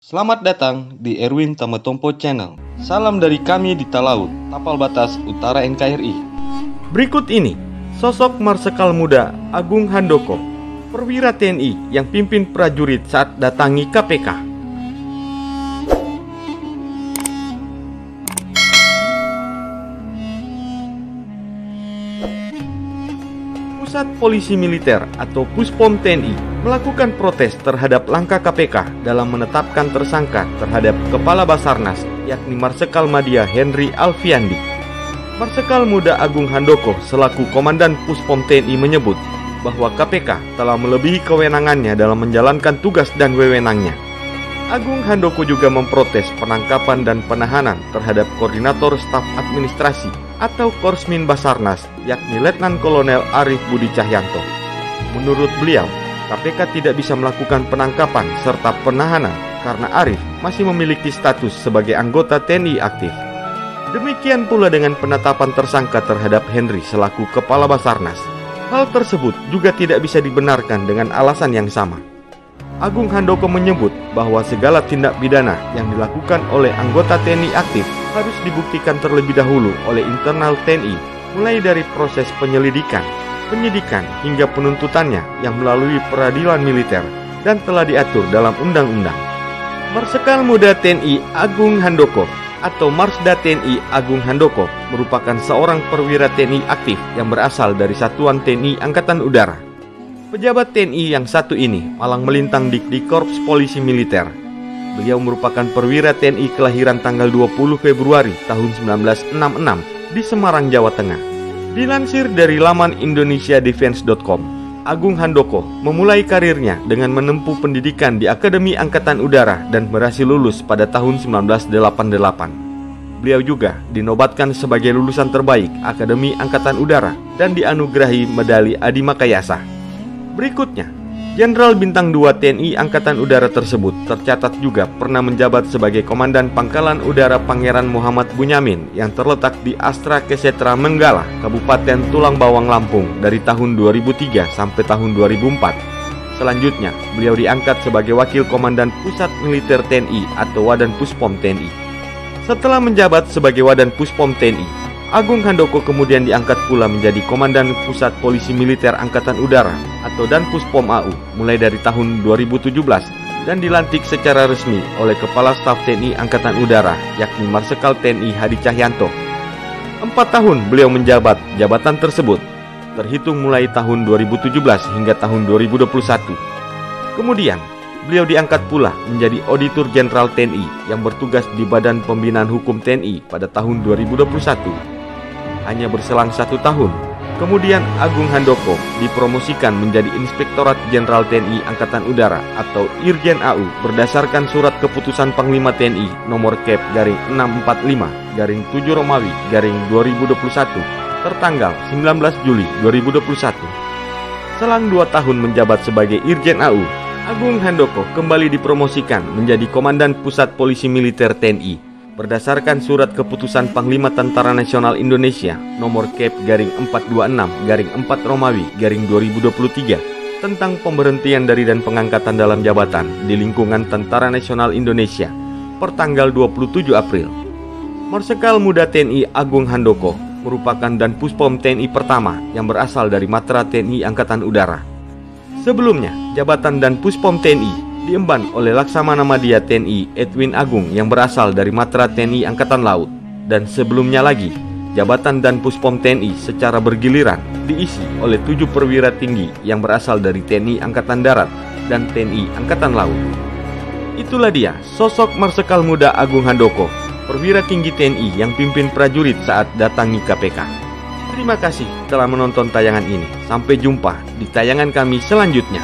Selamat datang di Erwin Tametompo Channel. Salam dari kami di Talaut, Tapal Batas Utara NKRI. Berikut ini sosok Marsekal Muda Agung Handoko, perwira TNI yang pimpin prajurit saat datangi KPK. Pusat Polisi Militer atau Puspom TNI melakukan protes terhadap langkah KPK dalam menetapkan tersangka terhadap Kepala Basarnas, yakni Marsekal Madya Henry Alfiandi. Marsekal Muda Agung Handoko selaku Komandan Puspom TNI menyebut bahwa KPK telah melebihi kewenangannya dalam menjalankan tugas dan wewenangnya. Agung Handoko juga memprotes penangkapan dan penahanan terhadap Koordinator Staf Administrasi atau Korsmin Basarnas, yakni Letnan Kolonel Arif Budi Cahyanto. Menurut beliau, KPK tidak bisa melakukan penangkapan serta penahanan karena Arif masih memiliki status sebagai anggota TNI aktif. Demikian pula dengan penetapan tersangka terhadap Henry selaku Kepala Basarnas. Hal tersebut juga tidak bisa dibenarkan dengan alasan yang sama. Agung Handoko menyebut bahwa segala tindak pidana yang dilakukan oleh anggota TNI aktif harus dibuktikan terlebih dahulu oleh internal TNI, mulai dari proses penyelidikan, penyidikan hingga penuntutannya yang melalui peradilan militer dan telah diatur dalam undang-undang. Marsekal Muda TNI Agung Handoko atau Marsda TNI Agung Handoko merupakan seorang perwira TNI aktif yang berasal dari Satuan TNI Angkatan Udara. Pejabat TNI yang satu ini malang melintang di Korps Polisi Militer. Beliau merupakan perwira TNI kelahiran tanggal 20 Februari tahun 1966 di Semarang, Jawa Tengah. Dilansir dari laman indonesiadefense.com, Agung Handoko memulai karirnya dengan menempuh pendidikan di Akademi Angkatan Udara dan berhasil lulus pada tahun 1988. Beliau juga dinobatkan sebagai lulusan terbaik Akademi Angkatan Udara dan dianugerahi medali Adi Makayasa. Berikutnya, Jenderal Bintang 2 TNI Angkatan Udara tersebut tercatat juga pernah menjabat sebagai Komandan Pangkalan Udara Pangeran Muhammad Bunyamin yang terletak di Astra Kesetra Menggala, Kabupaten Tulang Bawang, Lampung dari tahun 2003 sampai tahun 2004. Selanjutnya, beliau diangkat sebagai Wakil Komandan Pusat Militer TNI atau Wadan Puspom TNI. Setelah menjabat sebagai Wadan Puspom TNI, Agung Handoko kemudian diangkat pula menjadi Komandan Pusat Polisi Militer Angkatan Udara atau Danpuspom AU mulai dari tahun 2017 dan dilantik secara resmi oleh Kepala Staf TNI Angkatan Udara yakni Marsekal TNI Hadi Cahyanto. 4 tahun beliau menjabat jabatan tersebut terhitung mulai tahun 2017 hingga tahun 2021. Kemudian beliau diangkat pula menjadi Auditor Jenderal TNI yang bertugas di Badan Pembinaan Hukum TNI pada tahun 2021. Hanya berselang 1 tahun, kemudian Agung Handoko dipromosikan menjadi Inspektorat Jenderal TNI Angkatan Udara atau Irjen AU berdasarkan Surat Keputusan Panglima TNI nomor Kep/645/7 Romawi/2021 tertanggal 19 Juli 2021. Selang 2 tahun menjabat sebagai Irjen AU, Agung Handoko kembali dipromosikan menjadi Komandan Pusat Polisi Militer TNI berdasarkan Surat Keputusan Panglima Tentara Nasional Indonesia nomor Kep/426/4 Romawi/2023 tentang pemberhentian dari dan pengangkatan dalam jabatan di lingkungan Tentara Nasional Indonesia per tanggal 27 April. Marsekal Muda TNI Agung Handoko merupakan Danpuspom TNI pertama yang berasal dari Matra TNI Angkatan Udara. Sebelumnya, jabatan Danpuspom TNI diemban oleh Laksamana Madya TNI Edwin Agung yang berasal dari Matra TNI Angkatan Laut. Dan sebelumnya lagi, jabatan Danpuspom TNI secara bergiliran diisi oleh 7 perwira tinggi yang berasal dari TNI Angkatan Darat dan TNI Angkatan Laut. Itulah dia sosok Marsekal Muda Agung Handoko, perwira tinggi TNI yang pimpin prajurit saat datangi KPK. Terima kasih telah menonton tayangan ini. Sampai jumpa di tayangan kami selanjutnya.